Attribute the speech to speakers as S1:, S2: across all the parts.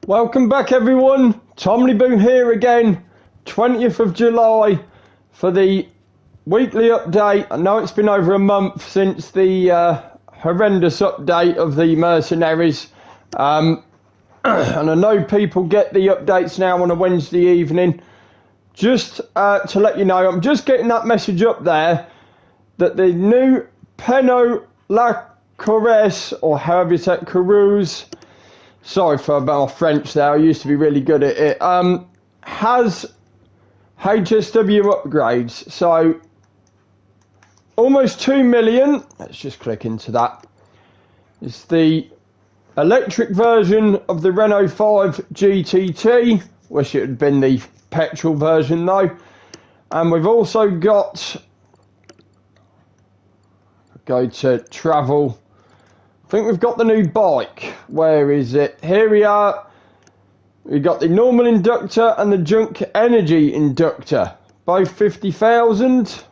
S1: Welcome back everyone, Tom Boo here again, 20th of July for the weekly update. I know it's been over a month since the horrendous update of the mercenaries, and I know people get the updates now on a Wednesday evening. Just to let you know, I'm just getting that message up there that the new Pinot La Corrèze, or however you say it, Carouse, sorry for my French there, I used to be really good at it, has HSW upgrades. So almost 2 million, let's just click into that. It's the electric version of the Renault 5 GTT, wish it had been the petrol version though. And we've also got, go to travel, I think we've got the new bike. Where is it? Here we are. We've got the normal inductor and the junk energy inductor. Both 50,000.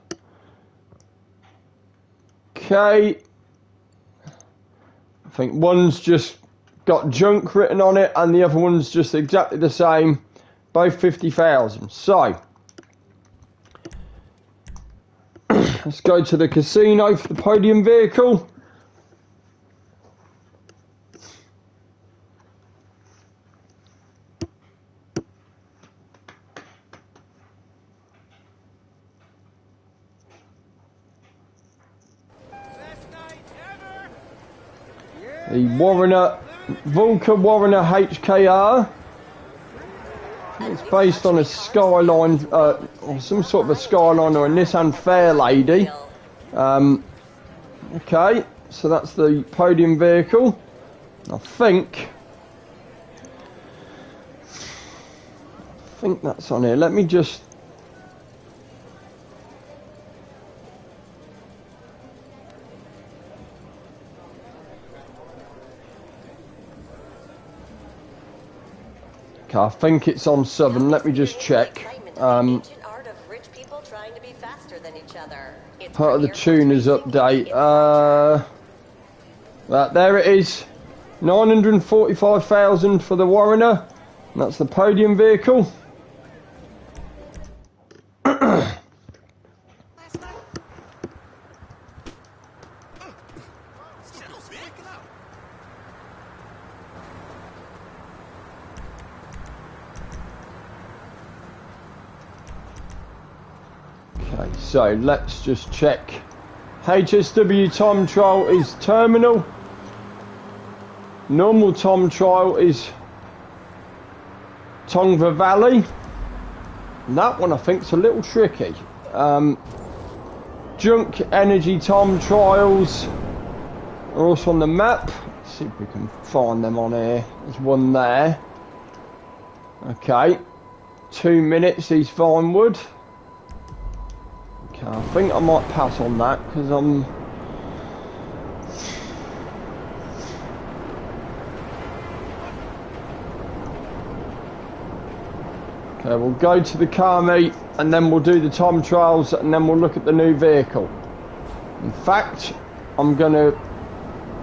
S1: Okay. I think one's just got junk written on it and the other one's just exactly the same. Both 50,000. So, let's go to the casino for the podium vehicle. The Warrener, Vulca Warrener HKR. It's based on a Skyline, or some sort of a Skyline or a Nissan Fairlady. Okay, so that's the podium vehicle. I think that's on here. Let me just. I think it's on Southern. Let me just check. Part of the tuners update. There it is. 945,000 for the Warrener. That's the podium vehicle. So let's just check. HSW time trial is terminal. Normal time trial is Tongva Valley. And that one I think is a little tricky. Junk energy time trials are also on the map. Let's see if we can find them on here. There's one there. Okay. 2 minutes East Vinewood. I think I might pass on that because I'm. Okay, we'll go to the car meet and then we'll do the time trials and then we'll look at the new vehicle. In fact, I'm gonna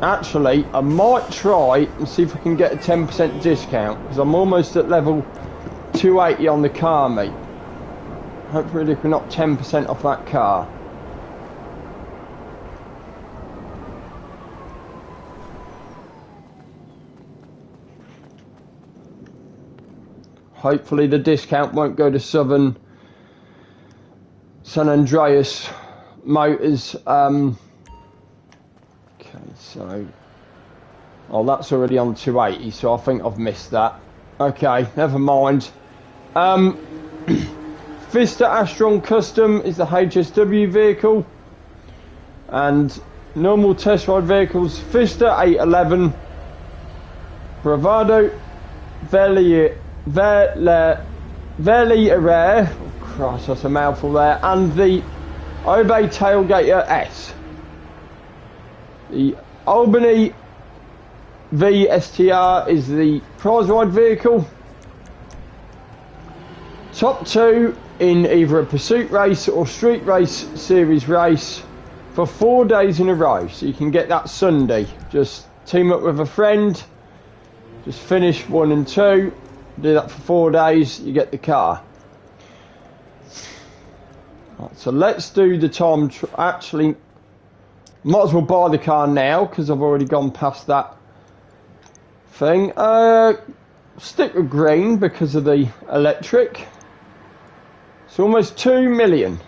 S1: actually, I might try and see if I can get a 10% discount because I'm almost at level 280 on the car meet. Hopefully we can knock 10% off that car. Hopefully the discount won't go to Southern San Andreas Motors. Okay, so... Oh, that's already on 280, so I think I've missed that. Okay, never mind. Vista Astron Custom is the HSW vehicle, and normal test ride vehicles Vista 811, Bravado Veliere, oh Christ, that's a mouthful there, and the Obey Tailgater S. The Albany VSTR is the prize ride vehicle. Top 2 in either a pursuit race or street race series race for 4 days in a row. So you can get that Sunday. Just team up with a friend Just finish 1 and 2. Do that for 4 days. You get the car. Right, so let's do the time. Actually, might as well buy the car now because I've already gone past that thing. Stick with green because of the electric. It's almost 2 million.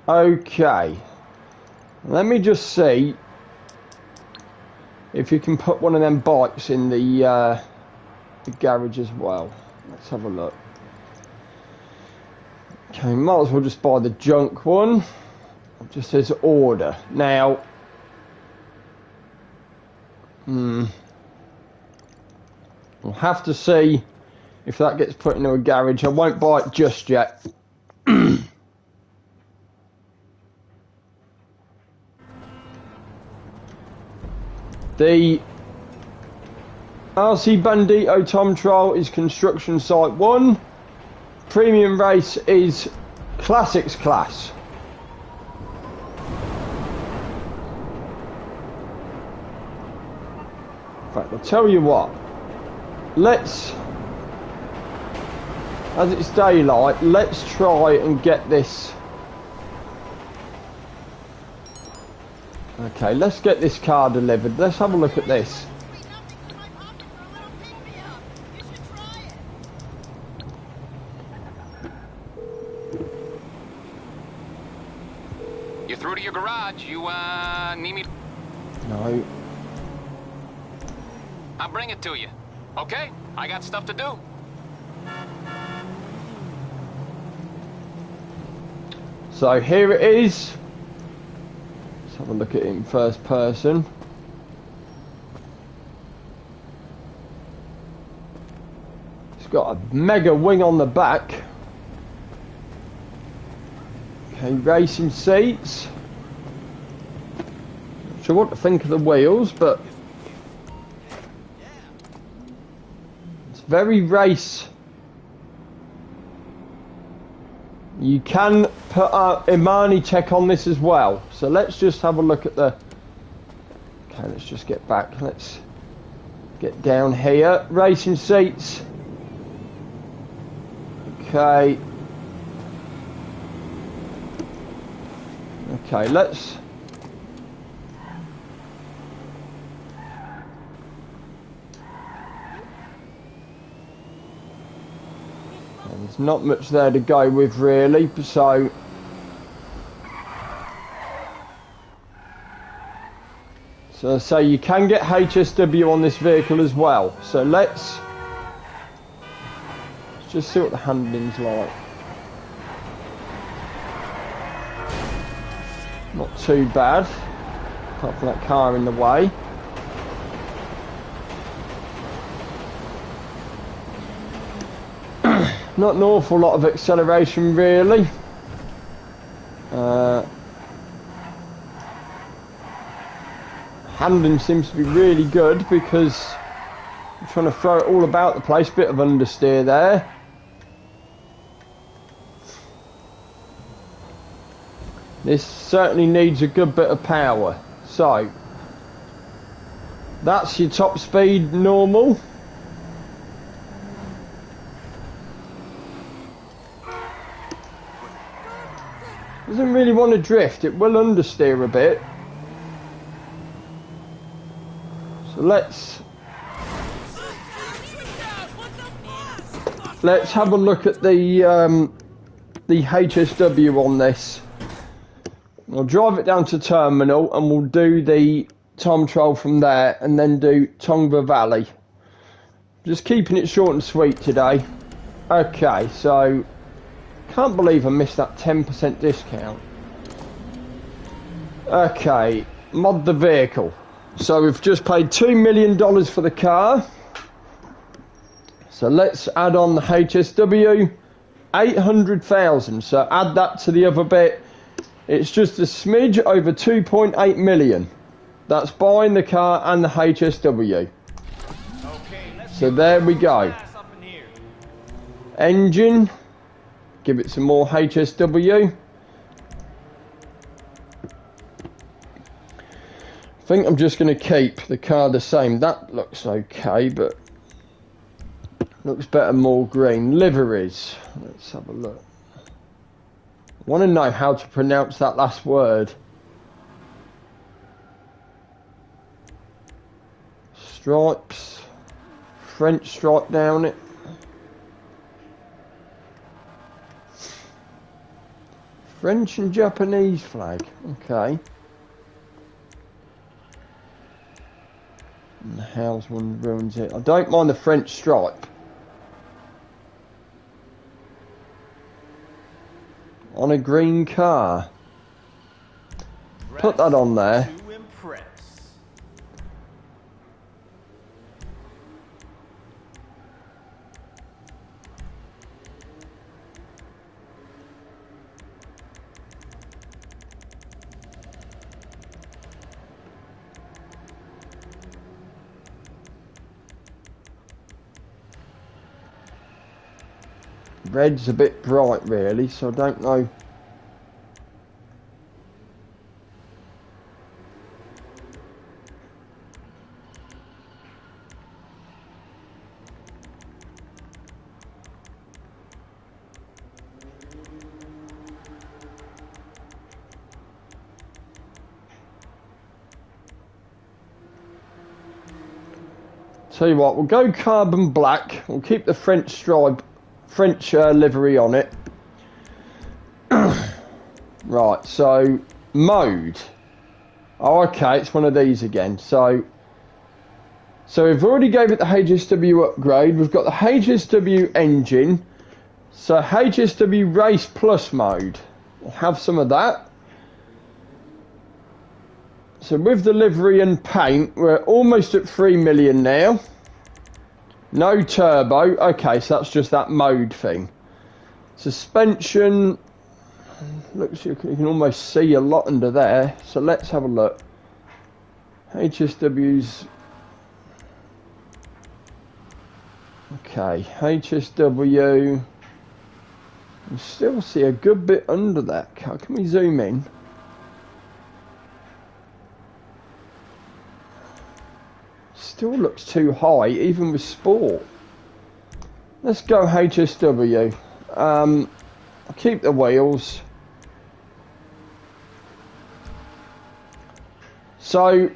S1: Okay. Let me just see if you can put one of them bikes in the garage as well. Let's have a look. Okay, might as well just buy the junk one. It just says order. Now, we'll have to see if that gets put into a garage. I won't buy it just yet. The RC Bandito time trial is construction site 1. Premium race is classics class. In fact, I'll tell you what. Let's, as it's daylight, let's try and get this. Okay, let's get this car delivered. Let's have a look at this.
S2: You're through to your garage. You need me?
S1: No.
S2: I'll bring it to you. Okay? I got stuff to do.
S1: So here it is. Let's have a look at it in first person. It's got a mega wing on the back. Okay, racing seats. Not sure what to think of the wheels, but it's very race. You can put Imani Tech on this as well. So let's just have a look at the... Okay, let's just get back. Let's get down here. Racing seats. Okay. Okay, let's... There's not much there to go with really, so I say you can get HSW on this vehicle as well. So let's just see what the handling's like. Not too bad, apart from that car in the way. Not an awful lot of acceleration really. Handling seems to be really good because I'm trying to throw it all about the place. Bit of understeer there. This certainly needs a good bit of power. So that's your top speed normal. Doesn't really want to drift, it will understeer a bit. So let's have a look at the HSW on this. I'll drive it down to terminal and we'll do the time trial from there and then do Tongva Valley. Just keeping it short and sweet today. Okay, so can't believe I missed that 10% discount. Okay, mod the vehicle. So we've just paid $2 million for the car. So let's add on the HSW, 800,000. So add that to the other bit. It's just a smidge over 2.8 million. That's buying the car and the HSW. So there we go. Engine. Give it some more HSW. think I'm just going to keep the car the same. That looks okay, but looks better more green. Liveries. Let's have a look. I want to know how to pronounce that last word. Stripes. French stripe down it. French and Japanese flag. Okay. And the house one ruins it. I don't mind the French stripe. On a green car. Put that on there. Red's a bit bright really, so I don't know. Tell you what, we'll go carbon black. We'll keep the French stripe, French livery on it. Right, so mode. Oh, okay, it's one of these again. So we've already gave it the HSW upgrade. We've got the HSW engine. So HSW Race Plus mode. We'll have some of that. So with the livery and paint, we're almost at 3 million now. No turbo. Okay, so that's just that mode thing. Suspension. Looks like you can almost see a lot under there. So let's have a look. HSW's. Okay, HSW. You still see a good bit under that car. Can we zoom in? Still looks too high, even with sport. Let's go HSW. I'll keep the wheels. So,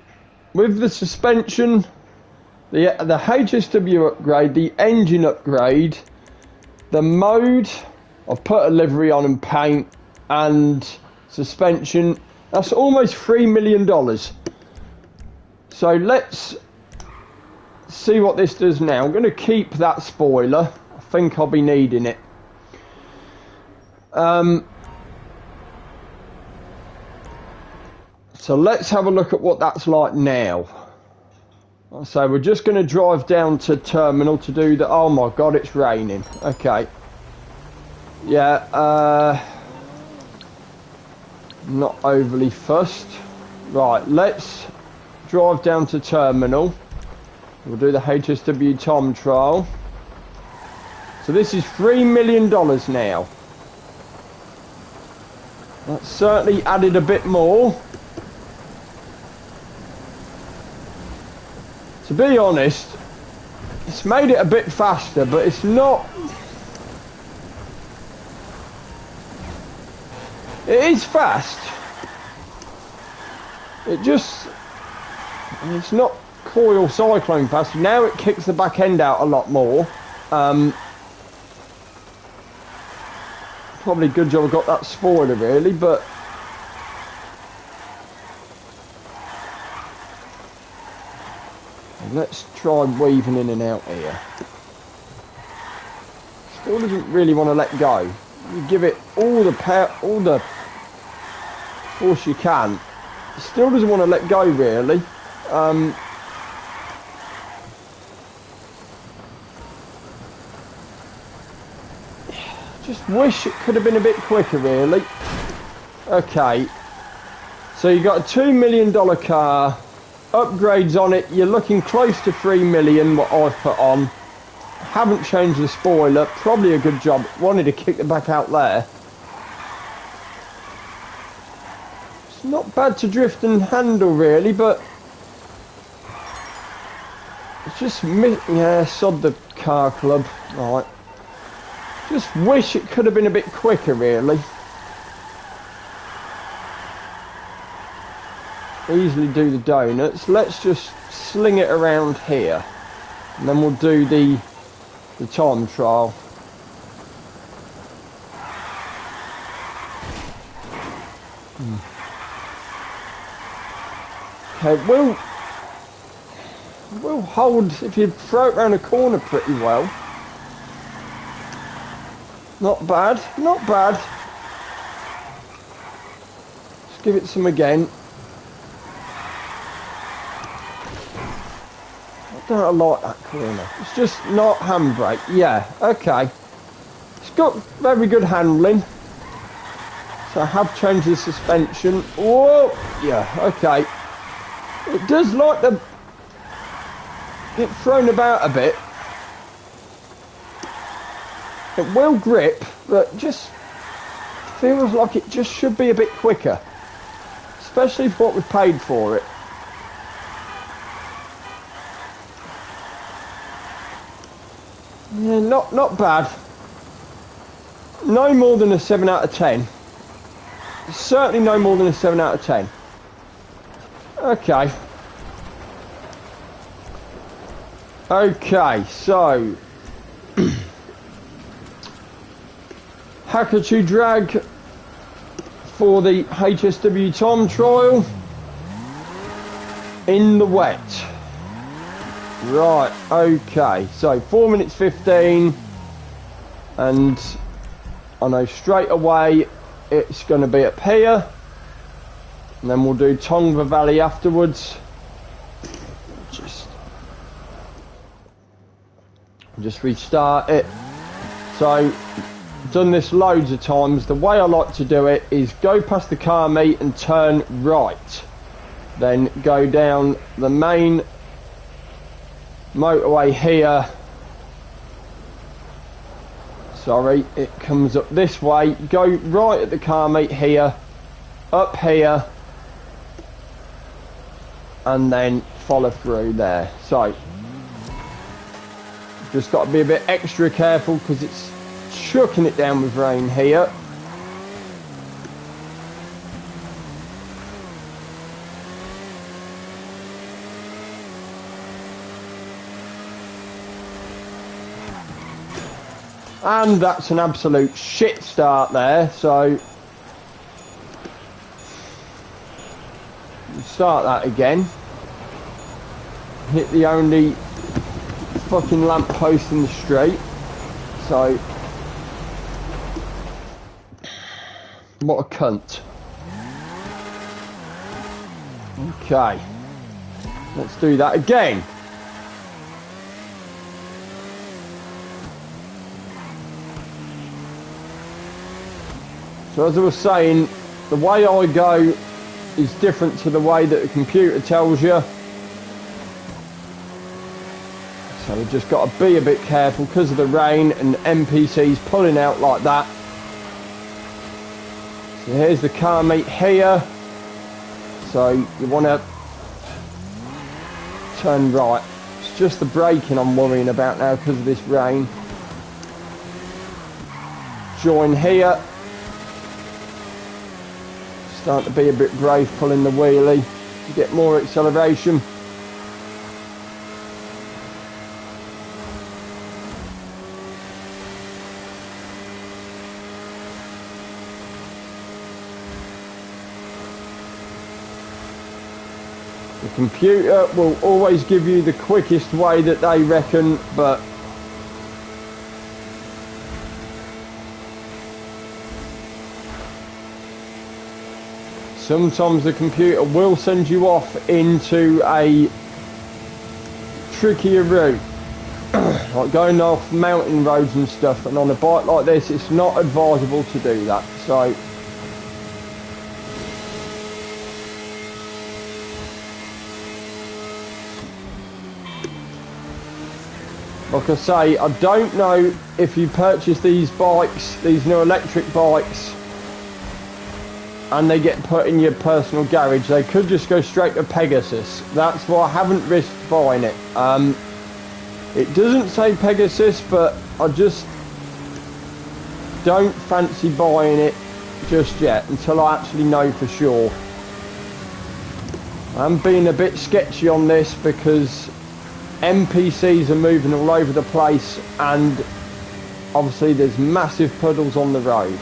S1: with the suspension, the HSW upgrade, the engine upgrade, the mode, I've put a livery on and paint, and suspension. That's almost $3 million. So let's see what this does now. I'm going to keep that spoiler. I think I'll be needing it. So let's have a look at what that's like now. So we're just going to drive down to terminal to do the... Oh my god, it's raining. Okay. Yeah, not overly fussed. Right, let's drive down to terminal. We'll do the HSW time trial. So this is $3 million now. That's certainly added a bit more. To be honest, it's made it a bit faster, but it's not... It is fast. It just... It's not coil cyclone fast. Now it kicks the back end out a lot more. Probably good job I got that spoiler really, but... Let's try weaving in and out here. Still doesn't really want to let go. You give it all the power, all the force you can. Still doesn't want to let go really. Just wish it could have been a bit quicker really. Okay. So you got a $2 million car. Upgrades on it, you're looking close to 3 million what I've put on. Haven't changed the spoiler, probably a good job. Wanted to kick the back out there. It's not bad to drift and handle really, but Just yeah, sod the car club. Right. Just wish it could have been a bit quicker, really. Easily do the donuts. Let's just sling it around here, and then we'll do the time trial. Okay, we'll hold if you throw it around a corner pretty well. Not bad, not bad. Let's give it some again. I don't like that corner. It's just not handbrake. Yeah, okay. It's got very good handling. So I have changed the suspension. Whoa! Yeah, okay. It does like to get thrown about a bit. It will grip, but just feels like it just should be a bit quicker. Especially for what we paid for it. Yeah, not bad. No more than a 7 out of 10. Certainly no more than a 7 out of 10. Okay. Okay, so Hacker drag for the HSW time trial in the wet. Right, okay, so 4 minutes 15, and I know straight away it's going to be up here, and then we'll do Tongva Valley afterwards. Just restart it. So, done this loads of times. The way I like to do it is go past the car meet and turn right, then go down the main motorway here. Sorry, it comes up this way. Go right at the car meet here, up here, and then follow through there. So just got to be a bit extra careful because it's chucking it down with rain here. And that's an absolute shit start there, so start that again. Hit the only fucking lamp post in the street, so what a cunt. Okay, let's do that again. So as I was saying, the way I go is different to the way that the computer tells you. So we've just got to be a bit careful because of the rain and NPCs pulling out like that. So here's the car meet here. So you want to turn right. It's just the braking I'm worrying about now because of this rain. Join here. Starting to be a bit brave pulling the wheelie to get more acceleration. The computer will always give you the quickest way that they reckon, but sometimes the computer will send you off into a trickier route, like going off mountain roads and stuff, and on a bike like this it's not advisable to do that. So like I say, I don't know if you purchase these bikes, these new electric bikes, and they get put in your personal garage, they could just go straight to Pegasus. That's why I haven't risked buying it. It doesn't say Pegasus, but I just don't fancy buying it just yet until I actually know for sure. I'm being a bit sketchy on this because NPCs are moving all over the place and obviously there's massive puddles on the road.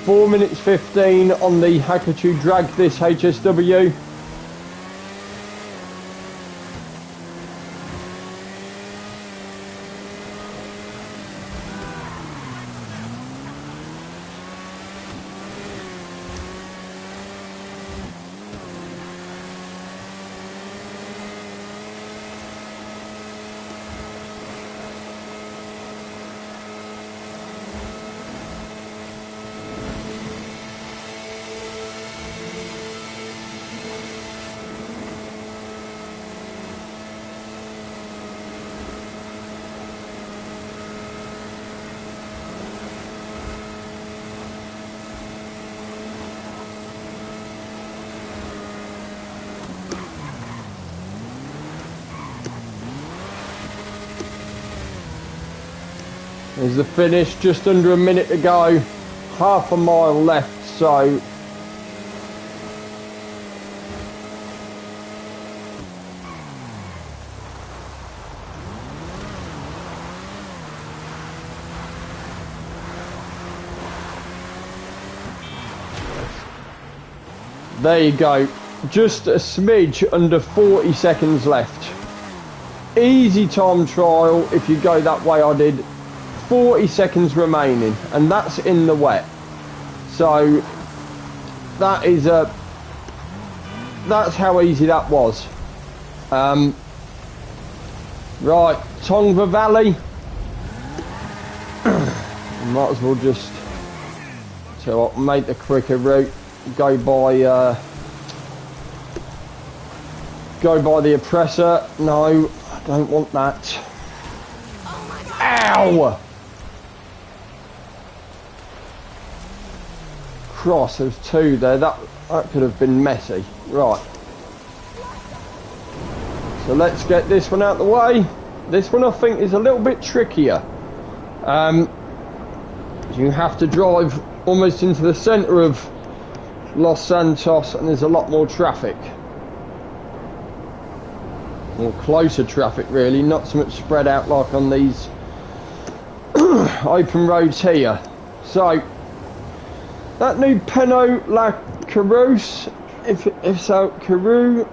S1: Four minutes 15 on the Hakuchu Drag this HSW. There's the finish, just under a minute to go, half a mile left, so there you go, just a smidge under 40 seconds left. Easy time trial if you go that way I did. 40 seconds remaining and that's in the wet, so that is that's how easy that was. Right, Tongva Valley. Might as well just make the quicker route, go by the oppressor. No, I don't want that. Ow! Cross, there's two there, that could have been messy. Right, so let's get this one out of the way. This one I think is a little bit trickier. You have to drive almost into the centre of Los Santos and there's a lot more traffic, or closer traffic really, not so much spread out like on these open roads here. So that new Pinot La Carousse, if so, Carew.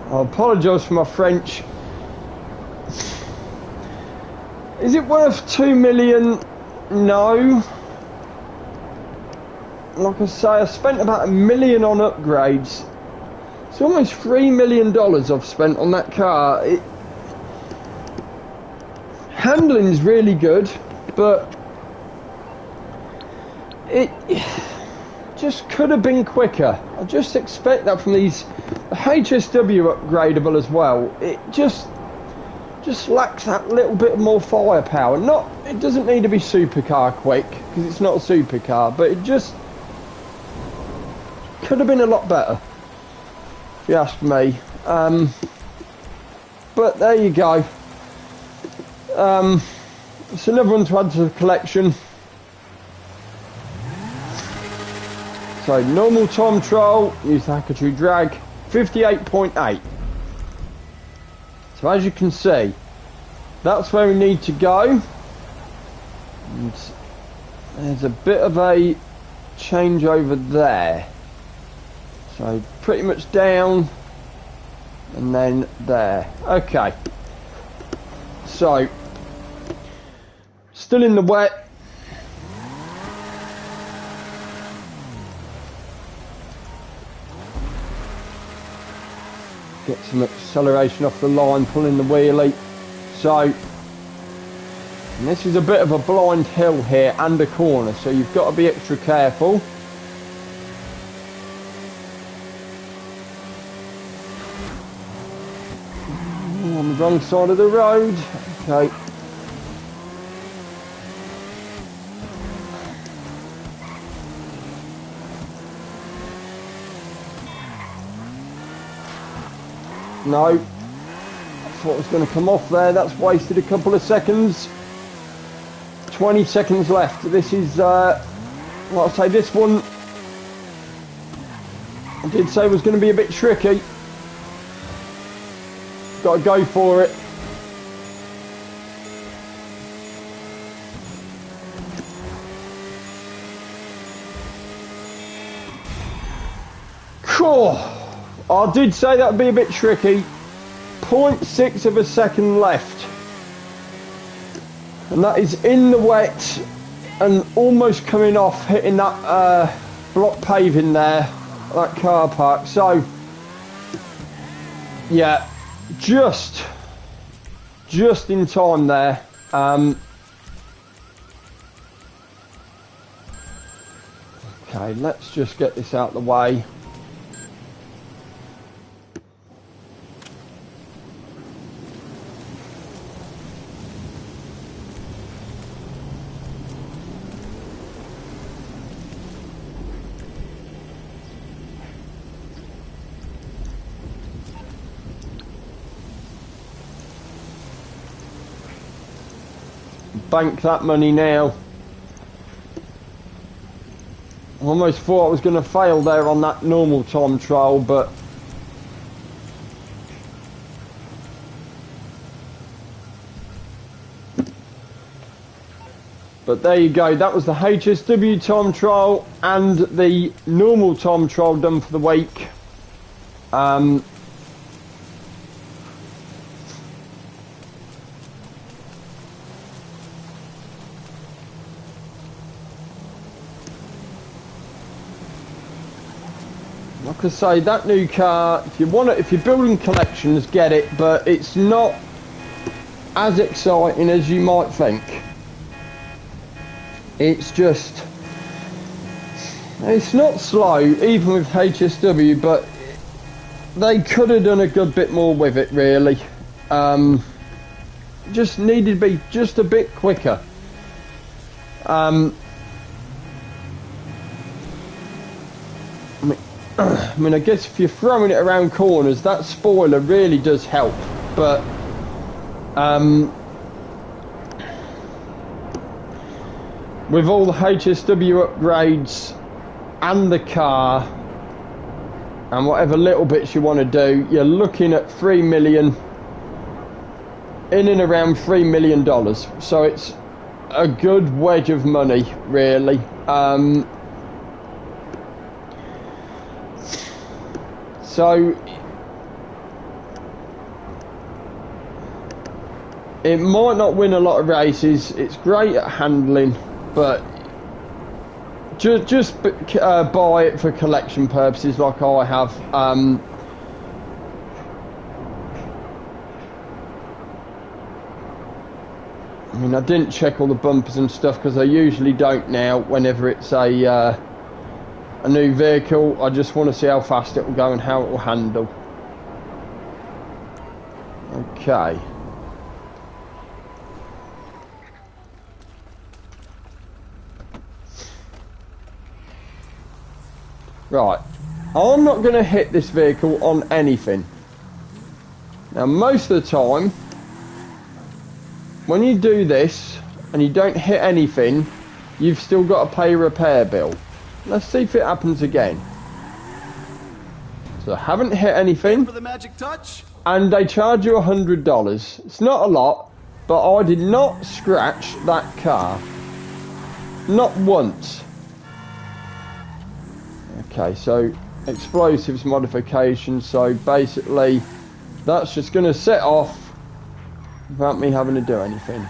S1: I apologise for my French. Is it worth 2 million? No. Like I say, I spent about $1 million on upgrades. It's almost $3 million I've spent on that car. Handling's really good, but it just could have been quicker. I just expect that from these. The HSW upgradable as well. It just lacks that little bit more firepower. It doesn't need to be supercar quick because it's not a supercar, but it just could have been a lot better, if you ask me. But there you go. It's another one to add to the collection. So normal time trial, use the Hakuchu drag, 58.8. So as you can see, that's where we need to go. And there's a bit of a change over there. So pretty much down and then there. Okay. So still in the wet. Get some acceleration off the line, pulling the wheelie. So, and this is a bit of a blind hill here and a corner, so you've got to be extra careful. On the wrong side of the road. Okay. No. Thought it was going to come off there. That's wasted a couple of seconds. 20 seconds left. This is, like I say, this one I did say was going to be a bit tricky. Got to go for it. Cool. I did say that would be a bit tricky. 0.6 of a second left. And that is in the wet and almost coming off, hitting that block paving there, that car park. So, yeah, just in time there. Okay, let's just get this out of the way. Bank that money now. I almost thought I was going to fail there on that normal time trial, but there you go. That was the HSW time trial and the normal time trial done for the week. Like I say, that new car, if you want it, if you're building collections, get it, but it's not as exciting as you might think. It's just, it's not slow, even with HSW, but they could have done a good bit more with it, really. Just needed to be just a bit quicker. I mean, I guess if you're throwing it around corners, that spoiler really does help, but with all the HSW upgrades and the car and whatever little bits you want to do, you're looking at 3 million, in and around $3 million, so it's a good wedge of money, really. So it might not win a lot of races. It's great at handling, but just buy it for collection purposes, like I have. I mean, I didn't check all the bumpers and stuff because I usually don't now. Whenever it's a new vehicle, I just want to see how fast it will go and how it will handle. Okay. Right. I'm not going to hit this vehicle on anything. Now, most of the time, when you do this and you don't hit anything, you've still got to pay a repair bill. Let's see if it happens again. So I haven't hit anything,
S3: for the magic touch?
S1: And they charge you $100. It's not a lot, but I did not scratch that car. Not once. Okay, so explosives modification. So basically, that's just going to set off without me having to do anything.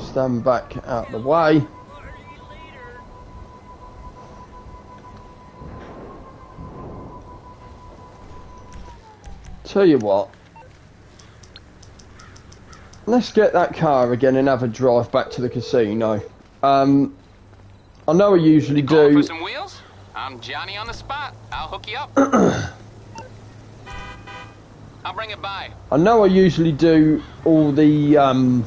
S1: Stand back out the way. Tell you what, let's get that car again and have a drive back to the casino. I know I usually do.
S2: Going for some wheels? I'm Johnny on the spot. I'll hook you up. I'll bring it by.
S1: I know I usually do all the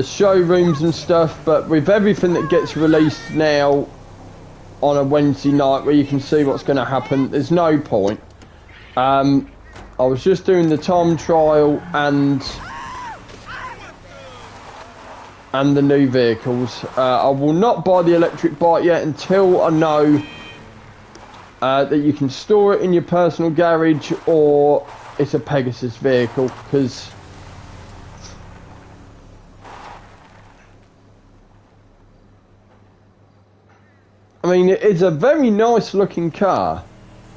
S1: showrooms and stuff, but with everything that gets released now on a Wednesday night where you can see what's going to happen, there's no point. I was just doing the time trial and the new vehicles. I will not buy the electric bike yet until I know that you can store it in your personal garage or it's a Pegasus vehicle, because I mean, it is a very nice looking car.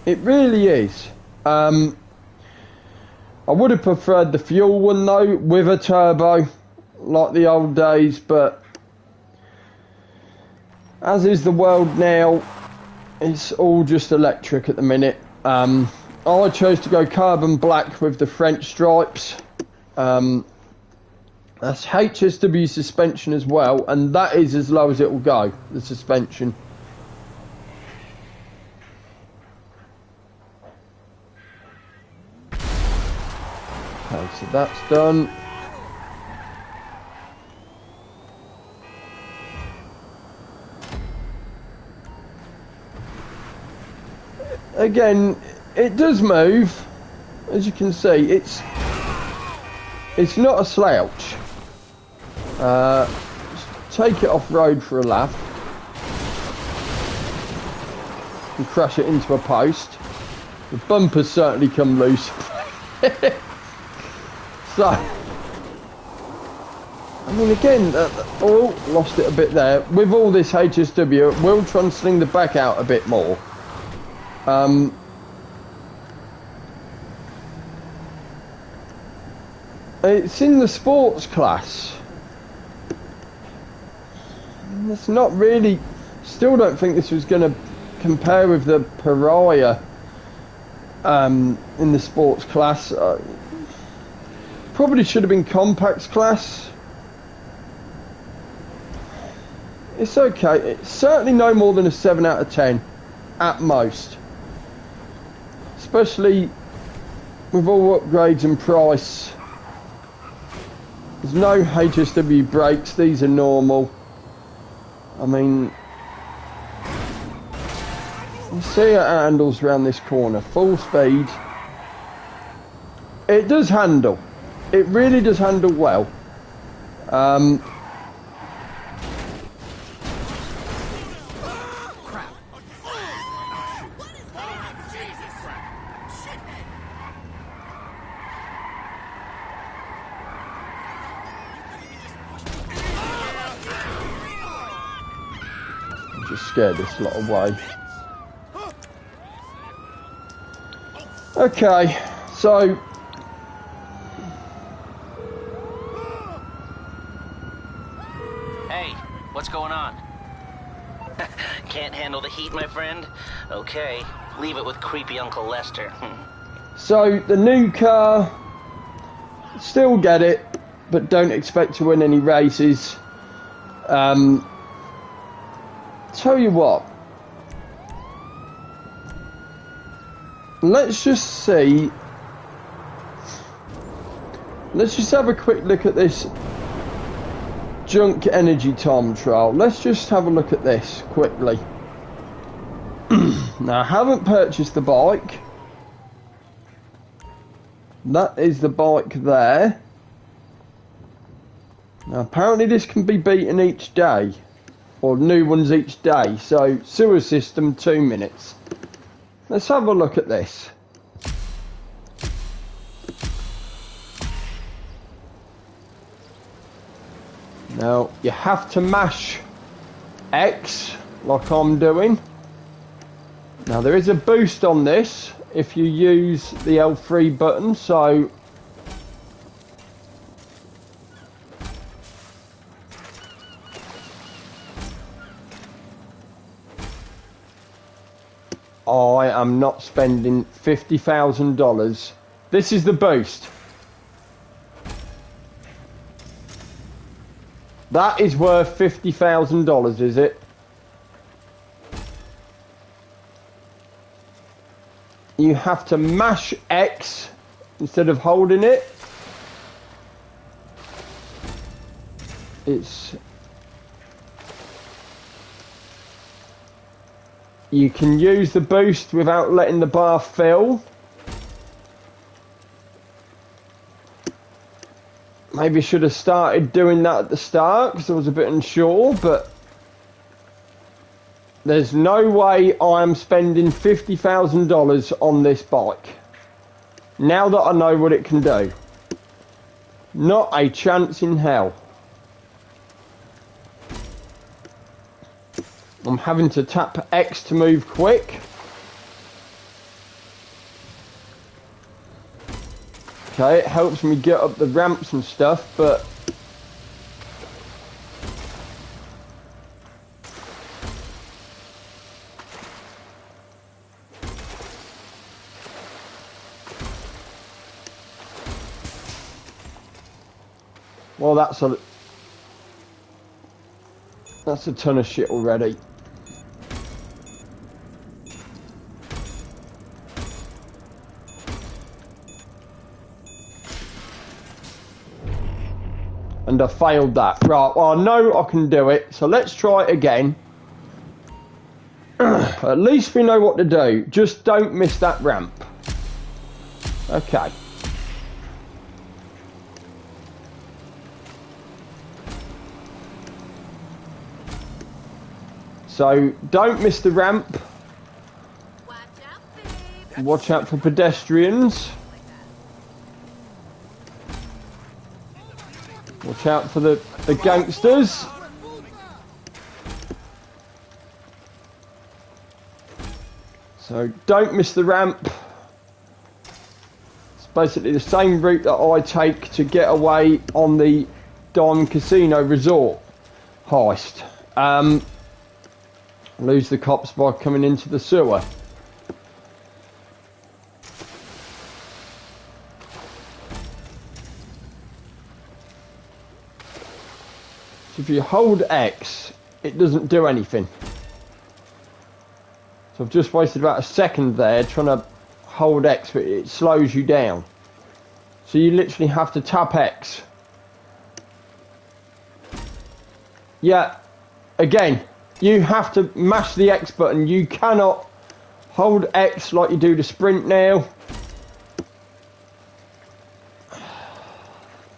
S1: It really is. I would have preferred the fuel one though, with a turbo, like the old days, but as is the world now, it's all just electric at the minute. I chose to go carbon black with the French stripes. That's HSW suspension as well, and that is as low as it will go, the suspension. Okay, so that's done. Again, it does move, as you can see. It's not a slouch. Just take it off road for a lap and crash it into a post. The bumpers certainly come loose. So, I mean, again, lost it a bit there. With all this HSW, it will try and sling the back out a bit more. It's in the sports class. It's not really. Still don't think this was going to compare with the Pariah in the sports class. Probably should have been compacts class. It's okay. It's certainly no more than a 7 out of 10 at most. Especially with all upgrades and price. There's no HSW brakes, these are normal. I mean, you see it handles around this corner, full speed. It does handle. It really does handle well. Just scared this lot away. Okay, so
S3: hey, what's going on? Can't handle the heat, my friend? Okay, leave it with creepy Uncle Lester.
S1: So the new car, still get it, but don't expect to win any races. Tell you what, let's just see, let's just have a quick look at this junk energy time trial. Let's just have a look at this quickly. Now, I haven't purchased the bike. That is the bike there. Now, apparently this can be beaten each day, or new ones each day. So, sewer system, 2 minutes. Let's have a look at this. Now, you have to mash X, like I'm doing. Now, there is a boost on this if you use the L3 button, so I am not spending $50,000. This is the boost. That is worth $50,000, is it? you have to mash X instead of holding it. You can use the boost without letting the bar fill. Maybe should have started doing that at the start because I was a bit unsure, but there's no way I'm spending $50,000 on this bike. Now that I know what it can do. Not a chance in hell. I'm having to tap X to move quick. Okay, it helps me get up the ramps and stuff, but well, that's a ton of shit already. And I failed that. Right, well, I know I can do it, so let's try it again. At least we know what to do. Just don't miss that ramp. Okay. So, don't miss the ramp. Watch out for pedestrians. Watch out for the gangsters. So don't miss the ramp. It's basically the same route that I take to get away on the Diamond Casino Resort heist. Lose the cops by coming into the sewer. So if you hold X, it doesn't do anything. So I've just wasted about a second there trying to hold X, but it slows you down. So you literally have to tap X. Yeah, again, you have to mash the X button. You cannot hold X like you do the sprint now.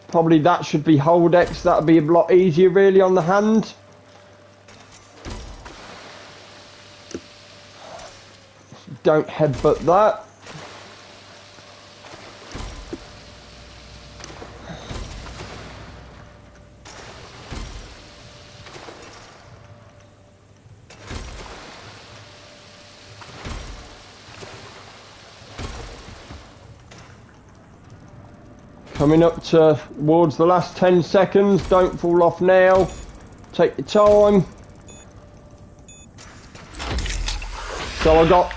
S1: Probably that should be hold X. That would be a lot easier really on the hand. Don't headbutt that. Coming up towards the last 10 seconds. Don't fall off now. Take your time. So I got...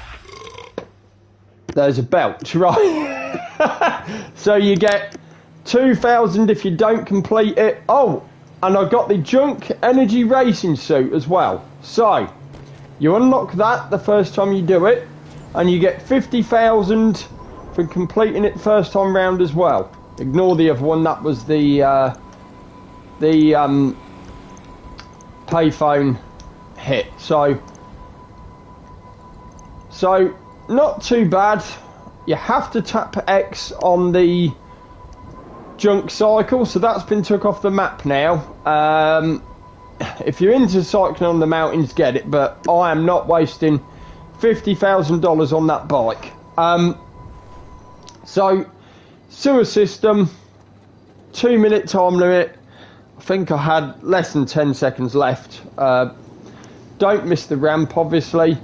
S1: There's a belt, right? So you get 2,000 if you don't complete it. Oh, and I got the junk energy racing suit as well. So you unlock that the first time you do it, and you get 50,000 for completing it first time round as well. Ignore the other one. That was the payphone hit. So not too bad. You have to tap X on the junk cycle, so that's been took off the map now. If you're into cycling on the mountains, get it, but I am not wasting $50,000 on that bike. So sewer system, 2-minute time limit. I think I had less than 10 seconds left. Don't miss the ramp, obviously.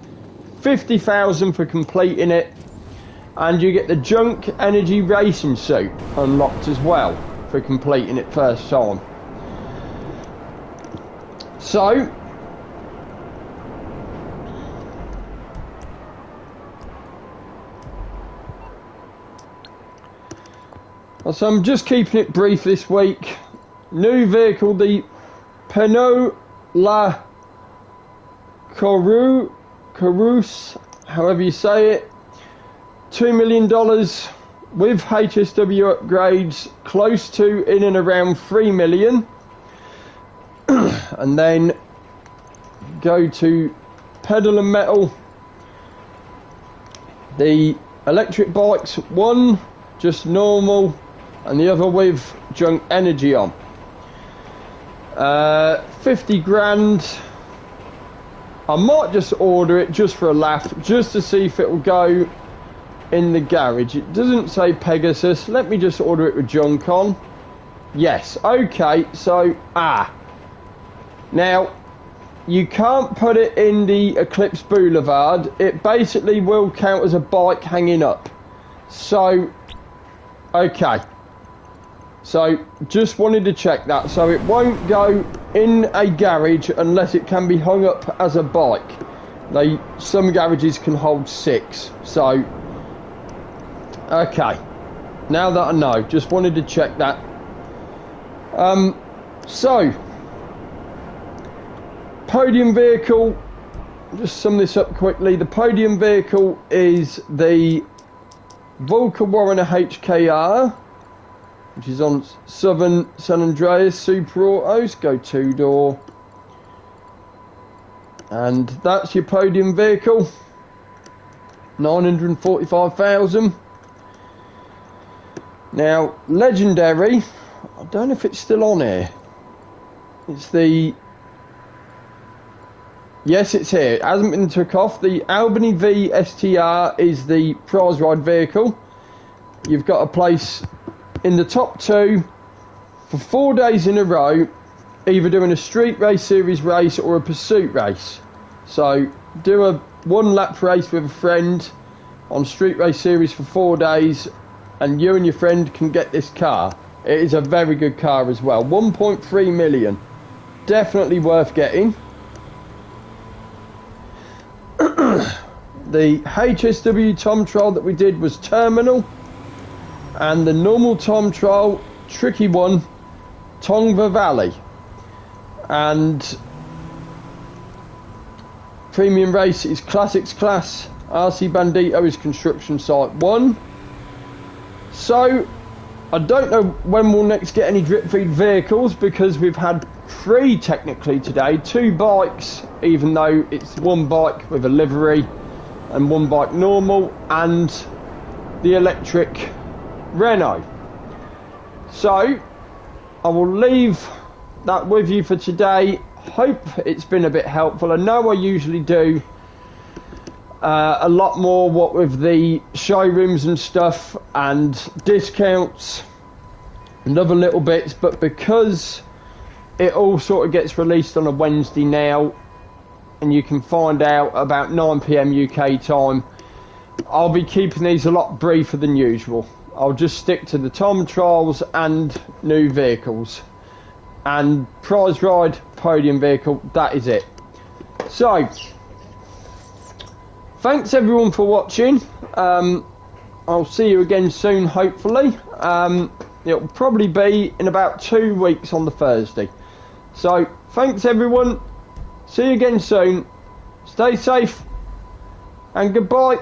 S1: 50,000 for completing it, and you get the junk energy racing suit unlocked as well for completing it first time. So I'm just keeping it brief this week. New vehicle, the Pinot La Carouse, however you say it. $2 million with HSW upgrades, close to in and around 3 million. And then go to pedal and metal. The electric bikes, one just normal and the other with junk energy on. 50 grand. I might just order it just for a laugh, just to see if it will go in the garage. It doesn't say Pegasus. Let me just order it with junk on. Yes, okay, so now you can't put it in the Eclipse Boulevard. It basically will count as a bike hanging up. So okay, so just wanted to check that. So it won't go in a garage unless it can be hung up as a bike. Some garages can hold 6. So okay, now that I know, just wanted to check that. So podium vehicle, just sum this up quickly. The podium vehicle is the Volker Warrener HKR, which is on Southern San Andreas Super Autos. Go 2-door, and that's your podium vehicle. 945,000. Now legendary, I don't know if it's still on here. It's the, yes, it's here. It hasn't been took off. The Albany V STR is the prize ride vehicle. You've got a place in the top 2 for 4 days in a row, either doing a street race series race or a pursuit race. So do a 1 lap race with a friend on street race series for 4 days, and you and your friend can get this car. It is a very good car as well. 1.3 million. Definitely worth getting. The HSW time trial that we did was terminal, and the normal time trial, tricky one, Tongva Valley. And premium race is classics class. RC Bandito is construction site 1. So I don't know when we'll next get any drip feed vehicles, because we've had 3 technically today. 2 bikes, even though it's 1 bike with a livery and 1 bike normal, and the electric Renault. So I will leave that with you for today. Hope it's been a bit helpful. I know I usually do a lot more what with the showrooms and stuff and discounts and other little bits, but because it all sort of gets released on a Wednesday now, and you can find out about 9 PM UK time, I'll be keeping these a lot briefer than usual. I'll just stick to the time trials and new vehicles and prize ride, podium vehicle. That is it. So thanks everyone for watching. I'll see you again soon, hopefully. It'll probably be in about 2 weeks on the Thursday. So thanks everyone. See you again soon. Stay safe and goodbye.